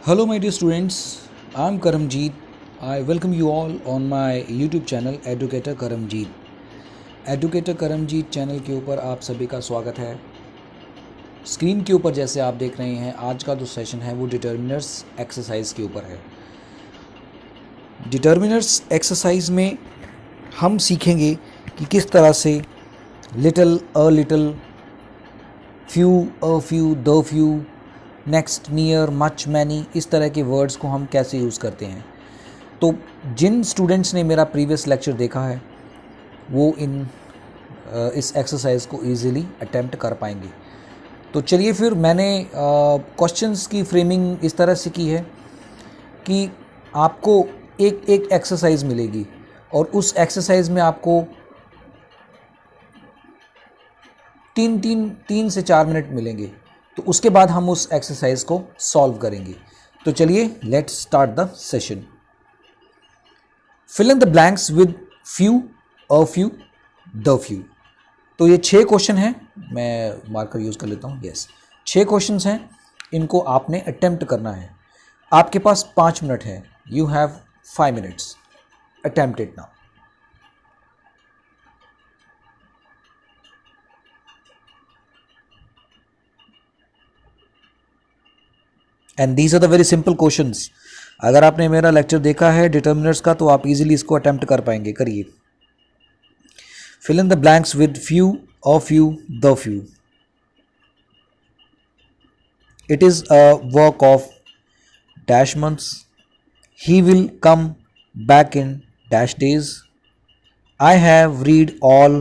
Hello, my dear students. I'm Karamjeet. I welcome you all on my YouTube channel Educator Karamjeet. Educator Karamjeet channel के ऊपर आप सभी का स्वागत है। स्क्रीन के ऊपर जैसे आप देख रहे हैं, आज का जो सेशन है वो डिटर्मिनर्स एक्सरसाइज के ऊपर है। डिटर्मिनर्स एक्सरसाइज में हम सीखेंगे कि किस तरह से little, a little, few, a few, the few, next, near, much, many, इस तरह के वर्ड्स को हम कैसे यूज़ करते हैं। तो जिन स्टूडेंट्स ने मेरा प्रीवियस लेक्चर देखा है वो इस एक्सरसाइज को इजीली अटेम्प्ट कर पाएंगे। तो चलिए फिर, मैंने क्वेश्चंस की फ्रेमिंग इस तरह से की है कि आपको एक एक एक्सरसाइज मिलेगी और उस एक्सरसाइज में आपको तीन से 4 मिनट मिलेंगे। तो उसके बाद हम उस एक्सरसाइज को सॉल्व करेंगे। तो चलिए, let's start the session. Fill in the blanks with few, a few, the few. तो ये 6 क्वेश्चन हैं, मैं मार्कर यूज़ कर लेता हूँ। यस, 6 क्वेश्चंस हैं, इनको आपने अटेम्प्ट करना है। आपके पास 5 मिनट है। You have 5 minutes. Attempt it now. And these are the very simple questions. अगर आपने मेरा लेक्चर देखा है डिटर्मिनर्स का तो आप इजीली इसको अटेम्प्ट कर पाएंगे। करिए। Fill in the blanks with few, a few, the few. It is a work of dash months. He will come back in dash days. I have read all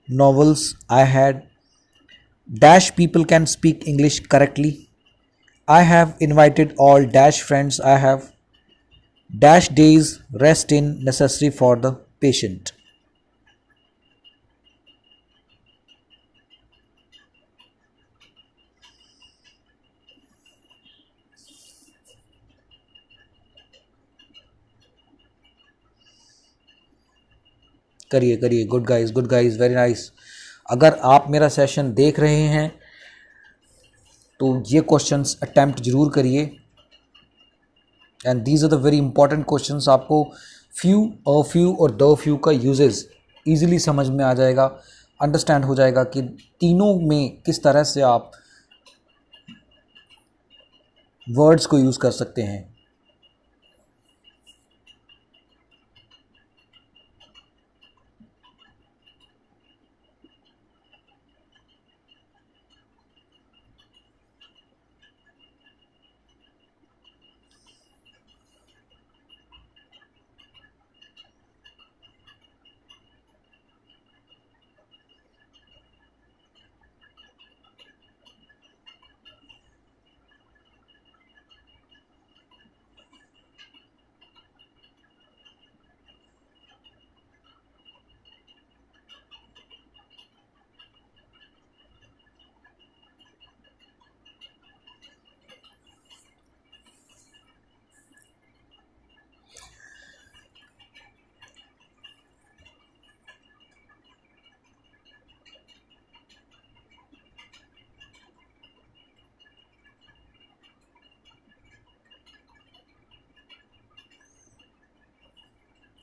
novels. I had dash people can speak English correctly. I have invited all dash friends. I have dash days rest in necessary for the patient. करिए करिए। Good guys, very nice. अगर आप मेरा session देख रहे हैं तो ये क्वेश्चंस अटेम्प्ट जरूर करिए। And these are the very important questions. आपको फ्यू, अ फ्यू और द फ्यू का यूजेस इजीली समझ में आ जाएगा, अंडरस्टैंड हो जाएगा कि तीनों में किस तरह से आप वर्ड्स को यूज़ कर सकते हैं।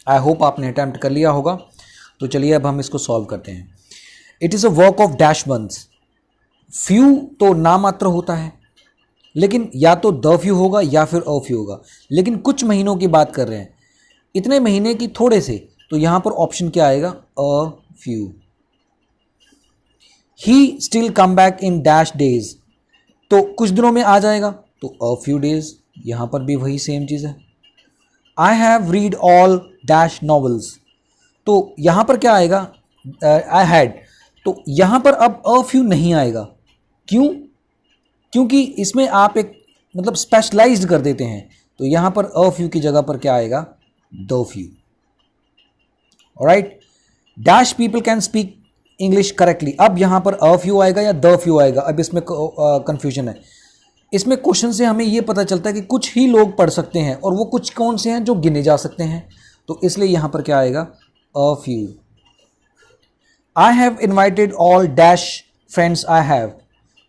आई होप आपने अटैम्प्ट कर लिया होगा। तो चलिए अब हम इसको सॉल्व करते हैं। It is a work of dash months. Few तो नामात्र होता है, लेकिन या तो द फ्यू होगा या फिर अ फ्यू होगा। लेकिन कुछ महीनों की बात कर रहे हैं, इतने महीने की थोड़े से, तो यहां पर ऑप्शन क्या आएगा? A few. He still come back in dash days, तो कुछ दिनों में आ जाएगा, तो अ फ्यू डेज। यहां पर भी वही सेम चीज़ है। आई have read all dash novels, तो यहां पर क्या आएगा? I had. तो यहां पर अब अ फ्यू नहीं आएगा। क्यों? क्योंकि इसमें आप एक मतलब स्पेशलाइज्ड कर देते हैं। तो यहां पर अ फ्यू की जगह पर क्या आएगा? The few. Alright. Dash people can speak English correctly. अब यहां पर अ फ्यू आएगा या द फ्यू आएगा? अब इसमें कंफ्यूजन है। इसमें क्वेश्चन से हमें यह पता चलता है कि कुछ ही लोग पढ़ सकते हैं, और वो कुछ कौन से हैं जो गिने जा सकते हैं। तो इसलिए यहां पर क्या आएगा? A few. I have invited all dash friends I have,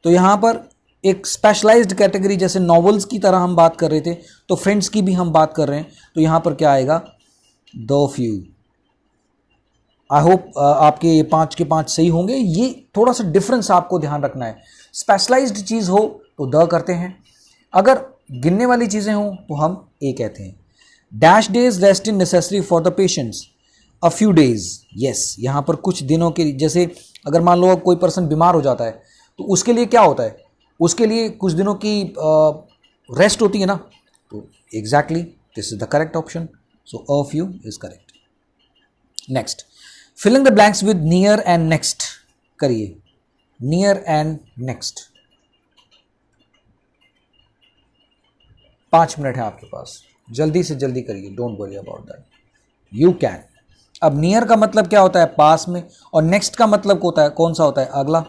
तो यहां पर एक स्पेशलाइज्ड कैटेगरी, जैसे नॉवेल्स की तरह हम बात कर रहे थे, तो फ्रेंड्स की भी हम बात कर रहे हैं, तो यहां पर क्या आएगा, द फ्यू। आई होप आपके ये 5 के 5 सही होंगे। ये थोड़ा सा डिफरेंस आपको ध्यान रखना है। स्पेशलाइज्ड चीज हो तो द करते हैं, अगर गिनने वाली चीजें हों तो हम ए कहते हैं। Dash days rest in necessary for the patients, a few days, yes, यहां पर कुछ दिनों के, जैसे अगर मान लो कोई पर्सन बीमार हो जाता है तो उसके लिए क्या होता है, उसके लिए कुछ दिनों की रेस्ट होती है ना, तो exactly this is the correct option, so a few is correct. Next, filling the blanks with near and next करिए, नियर एंड नेक्स्ट। 5 मिनट है आपके पास, जल्दी से जल्दी करिए, don't worry about that, you can. अब नियर का मतलब क्या होता है, पास में, और नेक्स्ट का मतलब होता है, कौन सा होता है, अगला।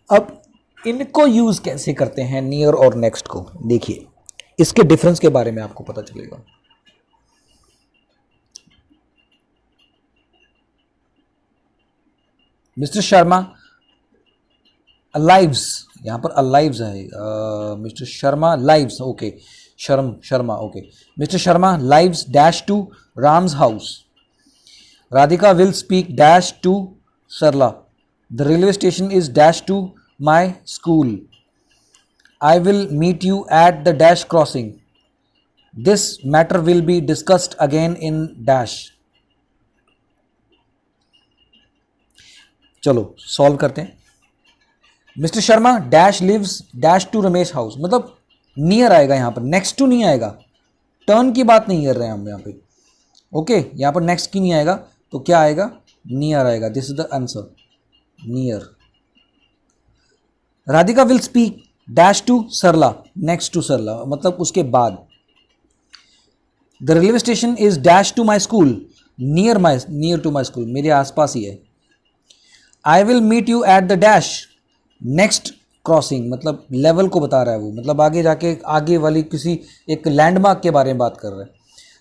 अब इनको यूज कैसे करते हैं, नियर और नेक्स्ट को, देखिए इसके डिफरेंस के बारे में आपको पता चलेगा। मिस्टर शर्मा लाइव्स, यहां पर अलाइव्स है, mister Sharma lives, okay, Sharma, okay, mister Sharma lives dash to Ram's house, Radhika will speak dash to Sarla, the railway station is dash to my school, I will meet you at the dash crossing, this matter will be discussed again in dash. चलो solve करते हैं। Mister Sharma dash lives dash to Ramesh house, मतलब near आएगा यहां पर, next to नहीं आएगा, turn की बात नहीं कर रहे हैं हम यहां पे, ओके, यहां पर नेक्स्ट की नहीं आएगा, तो क्या आएगा, नियर आएगा, this is the answer, near. Radhika will speak dash to Sarla, next to Sarla, मतलब उसके बाद। The railway station is dash to my school, near to my school, मेरे आसपास ही है। I will meet you at the dash, next crossing, मतलब level को बता रहा है वो, मतलब आगे जाके आगे वाली किसी एक लैंडमार्क के बारे में बात कर रहा है।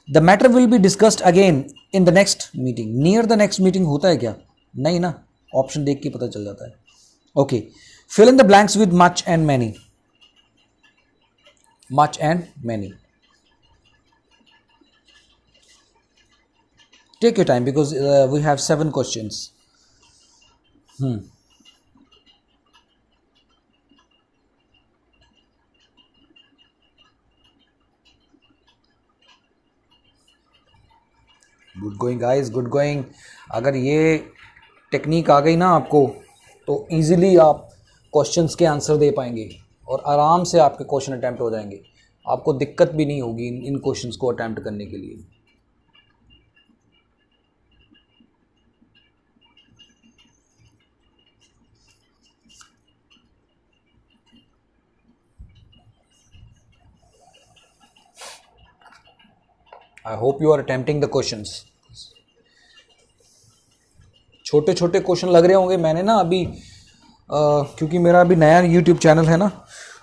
The matter will be discussed again in the next meeting, near the next meeting होता है क्या, नहीं ना, ऑप्शन देख के पता चल जाता है। Okay, fill in the blanks with much and many, much and many, take your time because we have 7 questions. Good going guys, good going. अगर ये टेक्निक आ गई ना आपको, तो इजीली आप क्वेश्चंस के आंसर दे पाएंगे और आराम से आपके क्वेश्चन अटैम्प्ट हो जाएंगे, आपको दिक्कत भी नहीं होगी इन क्वेश्चंस को अटैम्प्ट करने के लिए। I hope you are attempting the questions. छोटे छोटे क्वेश्चन लग रहे होंगे, मैंने ना अभी क्योंकि मेरा अभी नया यूट्यूब चैनल है ना,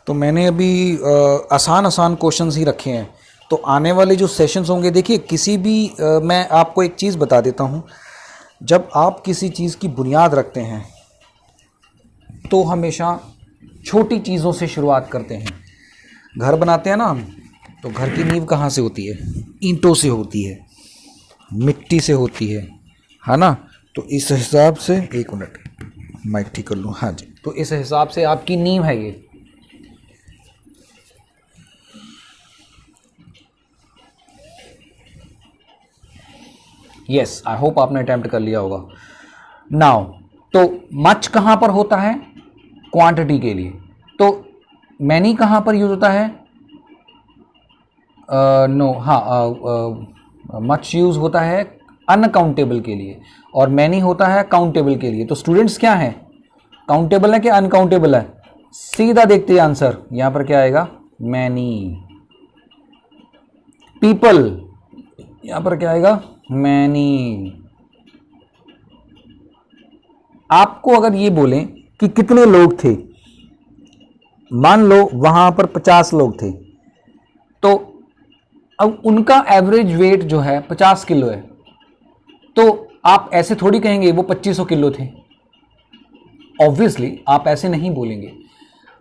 तो मैंने अभी आसान आसान क्वेश्चंस ही रखे हैं। तो आने वाले जो सेशंस होंगे, देखिए किसी भी मैं आपको एक चीज़ बता देता हूँ, जब आप किसी चीज़ की बुनियाद रखते हैं तो हमेशा छोटी चीज़ों से शुरुआत करते हैं। घर बनाते हैं ना हम, तो घर की नींव कहाँ से होती है, ईंटों से होती है, मिट्टी से होती है ना। तो इस हिसाब से, एक मिनट माइक ठीक कर लूँ, हाँ जी, तो इस हिसाब से आपकी नींव है ये। यस, आई होप आपने अटेम्प्ट कर लिया होगा। नाउ तो मच कहाँ पर होता है, क्वांटिटी के लिए, तो मैनी कहाँ पर यूज होता है, नो, हाँ, मच यूज होता है अनकाउंटेबल के लिए और मैनी होता है काउंटेबल के लिए। तो स्टूडेंट्स क्या है, काउंटेबल है कि अनकाउंटेबल है, सीधा देखते हैं आंसर, यहां पर क्या आएगा, मैनी। पीपल, यहां पर क्या आएगा, मैनी। आपको अगर ये बोलें कि कितने लोग थे, मान लो वहां पर 50 लोग थे, तो अब उनका एवरेज वेट जो है 50 किलो है, तो आप ऐसे थोड़ी कहेंगे वो 2500 किलो थे। ऑब्वियसली आप ऐसे नहीं बोलेंगे।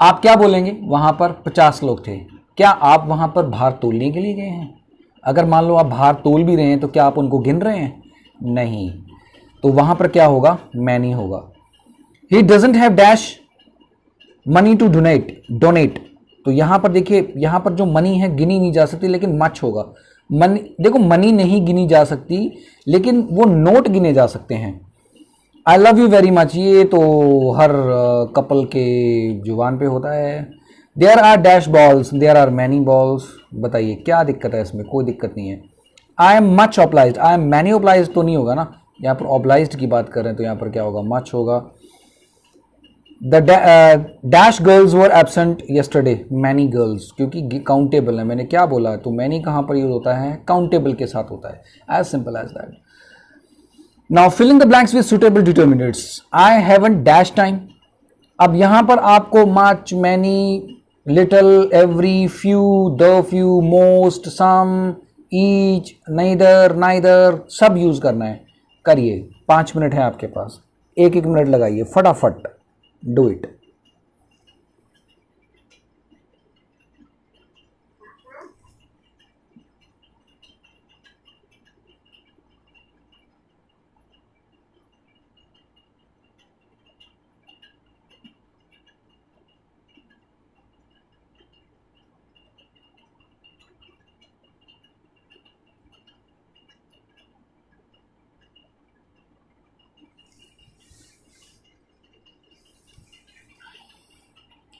आप क्या बोलेंगे, वहां पर 50 लोग थे। क्या आप वहां पर भार तोलने के लिए गए हैं? अगर मान लो आप भार तोल भी रहे हैं तो क्या आप उनको गिन रहे हैं? नहीं। तो वहां पर क्या होगा, मैनी होगा। He doesn't have dash money to donate. तो यहां पर देखिए, यहां पर जो मनी है गिनी नहीं जा सकती, लेकिन मच होगा। मनी, देखो मनी नहीं गिनी जा सकती, लेकिन वो नोट गिने जा सकते हैं। I love you very much, ये तो हर कपल के जुबान पे होता है। There are dash balls, there are many balls. बताइए क्या दिक्कत है इसमें? कोई दिक्कत नहीं है। I am much obliged, I am many obliged तो नहीं होगा ना, यहाँ पर ऑब्लाइज्ड की बात कर रहे हैं, तो यहाँ पर क्या होगा, मच होगा। The dash girls were absent yesterday, many girls, क्योंकि काउंटेबल है। मैंने क्या बोला, तो मैनी कहाँ पर यूज होता है, काउंटेबल के साथ होता है। As simple as that. Now filling the blanks with suitable determinants. I haven't dash time. अब यहां पर आपको much, many, little, every, few, the few, most, some, each, neither सब यूज करना है। करिए, 5 मिनट है आपके पास, एक एक मिनट लगाइए फटाफट। Do it.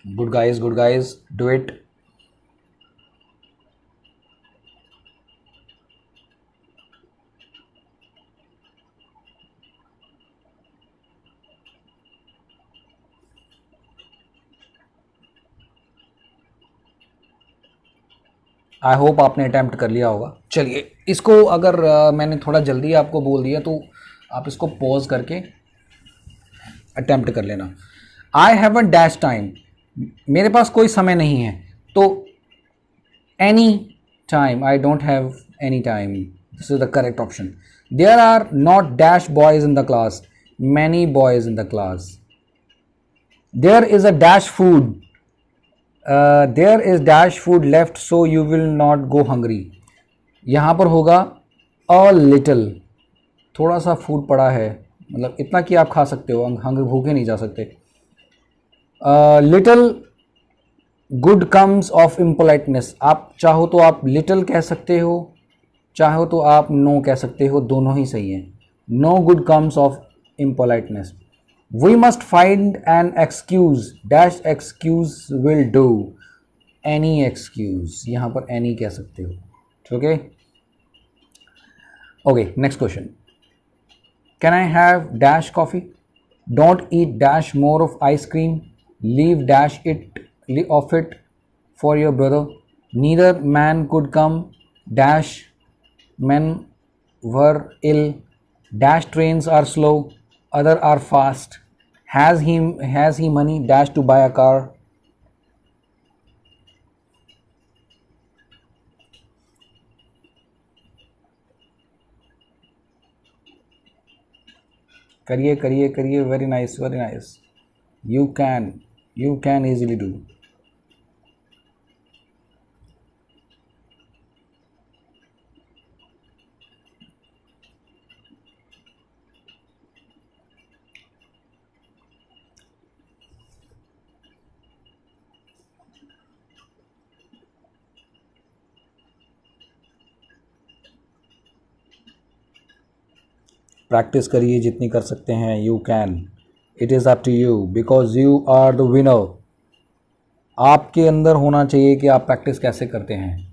Good guys, do it. I hope आपने अटैम्प्ट कर लिया होगा। चलिए, इसको अगर मैंने थोड़ा जल्दी आपको बोल दिया तो आप इसको पॉज करके अटैम्प्ट कर लेना। I have a dash time, मेरे पास कोई समय नहीं है, तो any time, I don't have any time, this is the correct option. There are not dash boys in the class, many boys in the class. There is a dash food, there is dash food left so you will not go hungry. यहाँ पर होगा a little, थोड़ा सा food पड़ा है, मतलब इतना कि आप खा सकते हो, हंग्री भूखे नहीं जा सकते। लिटिल गुड कम्स ऑफ इम्पोलाइटनेस, आप चाहो तो आप लिटिल कह सकते हो, चाहो तो आप नो कह सकते हो, दोनों ही सही है। No good comes of impoliteness. We must find an excuse, dash excuse will do, any excuse, यहाँ पर एनी कह सकते हो। Okay okay, next question. Can I have dash coffee, don't eat dash more of ice cream, leave dash it of it for your brother, neither man could come, dash men were ill, dash trains are slow, other are fast, has he money dash to buy a car। करिए करिए करिए, very nice very nice, you can easily do। Practice करिए जितनी कर सकते हैं। You can, it is up to you, because you are the winner. आपके अंदर होना चाहिए कि आप प्रैक्टिस कैसे करते हैं।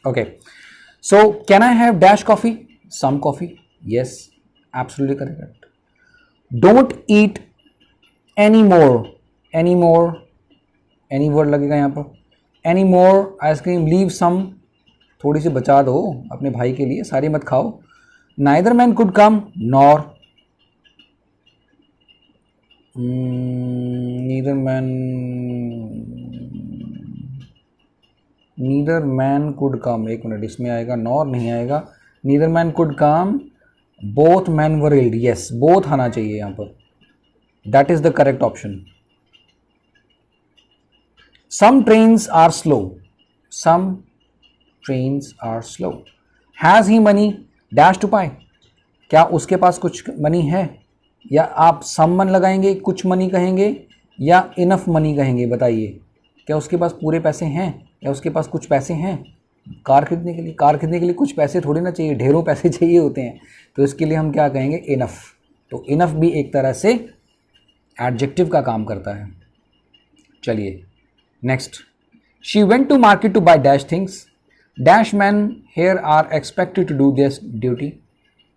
Okay, so can I have dash coffee, some coffee? Yes, absolutely correct। Don't eat any more, any more, any word लगेगा यहाँ पर। Any more ice cream, leave some, थोड़ी सी बचा दो अपने भाई के लिए, सारी मत खाओ। Neither man could come, nor, neither man, neither man could come, एक मिनट, इसमें आएगा नॉर नहीं आएगा। Neither man could come, both man were ill, yes both आना चाहिए यहाँ पर, that is the correct option. Some trains are slow, some trains are slow. Has he money dash to pay, क्या उसके पास कुछ मनी है, या आप सम मन लगाएंगे, कुछ मनी कहेंगे, या इनफ मनी कहेंगे, बताइए। क्या उसके पास पूरे पैसे हैं, या उसके पास कुछ पैसे हैं कार खरीदने के लिए? कार खरीदने के लिए कुछ पैसे थोड़ी ना चाहिए, ढेरों पैसे चाहिए होते हैं, तो इसके लिए हम क्या कहेंगे, इनफ। तो इनफ भी एक तरह से एडजेक्टिव का काम करता है। चलिए next, she went to market to buy dash things, dash man here are expected to do this duty,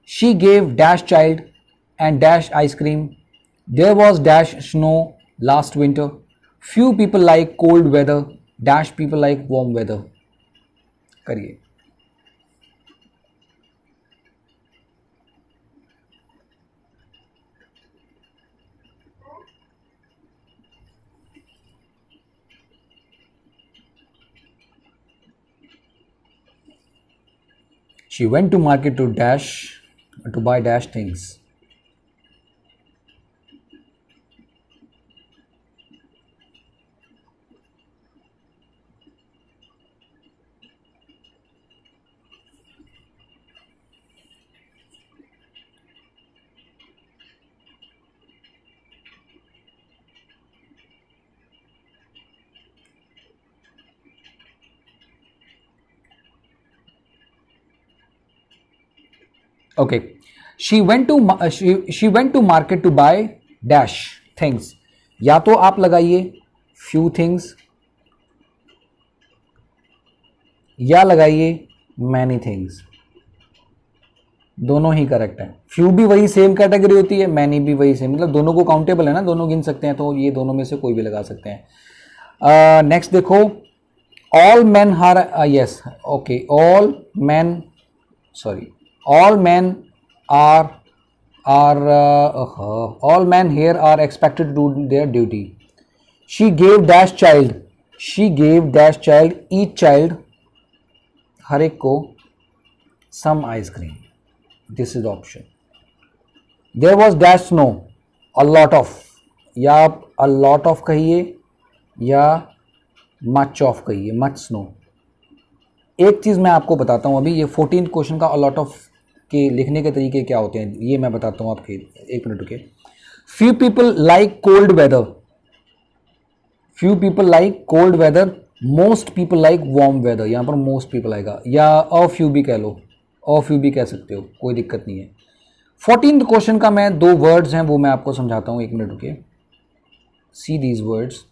she gave dash child and dash ice cream, there was dash snow last winter, few people like cold weather, dash people like warm weather। करिए। She went to market to buy dash things। Okay, she went to market to buy dash things, या तो आप लगाइए few things, या लगाइए many things, दोनों ही correct है। Few भी वही सेम कैटेगरी होती है, मैनी भी वही सेम, मतलब दोनों को काउंटेबल है ना, दोनों गिन सकते हैं, तो ये दोनों में से कोई भी लगा सकते हैं। नेक्स्ट देखो, all man are, yes okay, all man are all men here are expected to do their duty। she gave dash child, each child, हर एक को, some ice cream, this is option। there was dash snow, a lot of, या आप a lot of कहिए, या much of कहिए, much snow। एक चीज़ मैं आपको बताता हूँ अभी, ये 14 क्वेश्चन का a lot of के लिखने के तरीके क्या होते हैं, ये मैं बताता हूँ आपके, एक मिनट रुकिए। Few people like cold weather, few people like cold weather, most people like warm weather, यहाँ पर मोस्ट पीपल आएगा, या अ फ्यू भी कह लो, अ फ्यू भी कह सकते हो, कोई दिक्कत नहीं है। 14th क्वेश्चन का मैं दो वर्ड्स हैं वो मैं आपको समझाता हूँ, एक मिनट रुकिए। सी दीज वर्ड्स,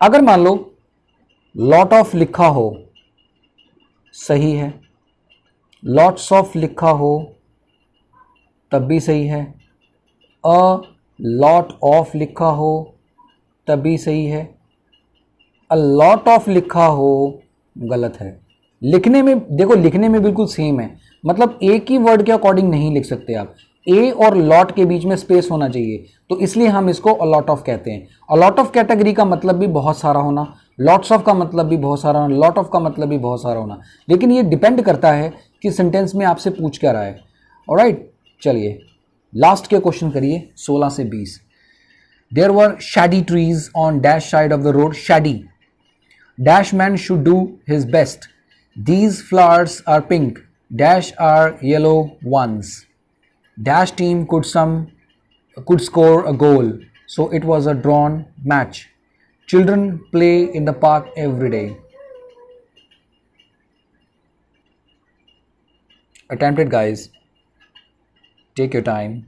अगर मान लो लॉट ऑफ लिखा हो, सही है, लॉट्स ऑफ लिखा हो तब भी सही है, अ लॉट ऑफ लिखा हो तब भी सही है, अ लॉट ऑफ लिखा हो गलत है। लिखने में देखो, लिखने में बिल्कुल सेम है, मतलब एक ही वर्ड के अकॉर्डिंग नहीं लिख सकते आप, ए और लॉट के बीच में स्पेस होना चाहिए, तो इसलिए हम इसको अलॉट ऑफ कहते हैं। अलॉट ऑफ कैटेगरी का मतलब भी बहुत सारा होना, लॉट्स ऑफ का मतलब भी बहुत सारा होना, लॉट ऑफ का मतलब भी बहुत सारा होना, लेकिन ये डिपेंड करता है कि सेंटेंस में आपसे पूछ क्या रहा है। ऑलराइट, चलिए लास्ट के क्वेश्चन करिए 16 से 20। There were shady trees on dash side of the road, shady, dash man should do his best, these flowers are pink, dash are yellow ones, dash team could score a goal, so it was a drawn match, children play in the park every day। Attempt it guys, take your time।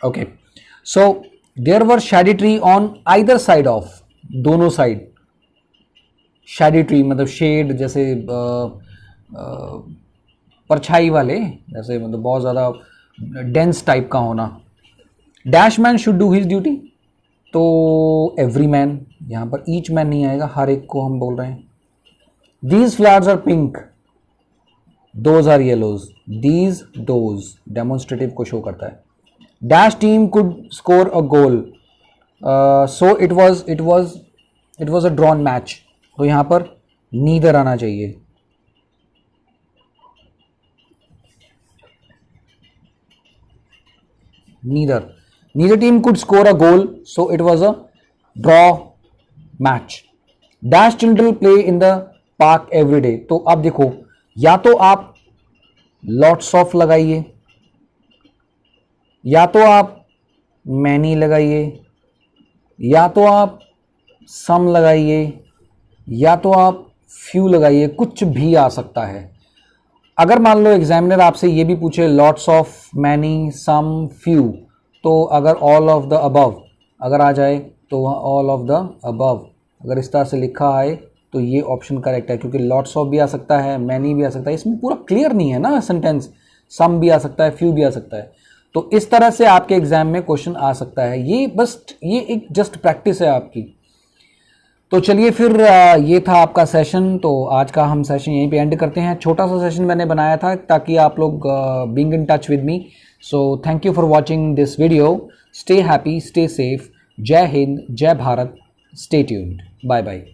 Okay, so there were shady tree on either side of, दोनों side. Shady tree मतलब shade, जैसे परछाई वाले, जैसे मतलब बहुत ज़्यादा dense type का होना। Dash man should do his duty, तो एवरी मैन, यहाँ पर ईच मैन नहीं आएगा, हर एक को हम बोल रहे हैं। These flowers are pink, those are yellows, these those demonstrative को शो करता है। Dash team could score a goal, so it was a drawn match, तो यहाँ पर नीदर आना चाहिए। Neither team could score a goal, so it was a draw match. Dash children play in the park every day, तो अब देखो, या तो आप लॉट्स ऑफ लगाइए, या तो आप मैनी लगाइए, या तो आप सम लगाइए, या तो आप फ्यू लगाइए, कुछ भी आ सकता है। अगर मान लो एग्जामिनर आपसे ये भी पूछे lots of, many, some, few, तो अगर ऑल ऑफ द अबव अगर आ जाए तो वहाँ ऑल ऑफ द अबव अगर इस तरह से लिखा आए तो ये ऑप्शन करेक्ट है, क्योंकि लॉट्स ऑफ भी आ सकता है, मैनी भी आ सकता है, इसमें पूरा क्लियर नहीं है ना सेंटेंस। सम भी आ सकता है, फ्यू भी आ सकता है, तो इस तरह से आपके एग्जाम में क्वेश्चन आ सकता है। ये एक जस्ट प्रैक्टिस है आपकी। तो चलिए फिर ये था आपका सेशन, तो आज का हम सेशन यहीं पे एंड करते हैं। छोटा सा सेशन मैंने बनाया था ताकि आप लोग being in touch with me. So thank you for watching this video. Stay happy, stay safe. जय हिंद, जय Bharat. Stay tuned. Bye bye.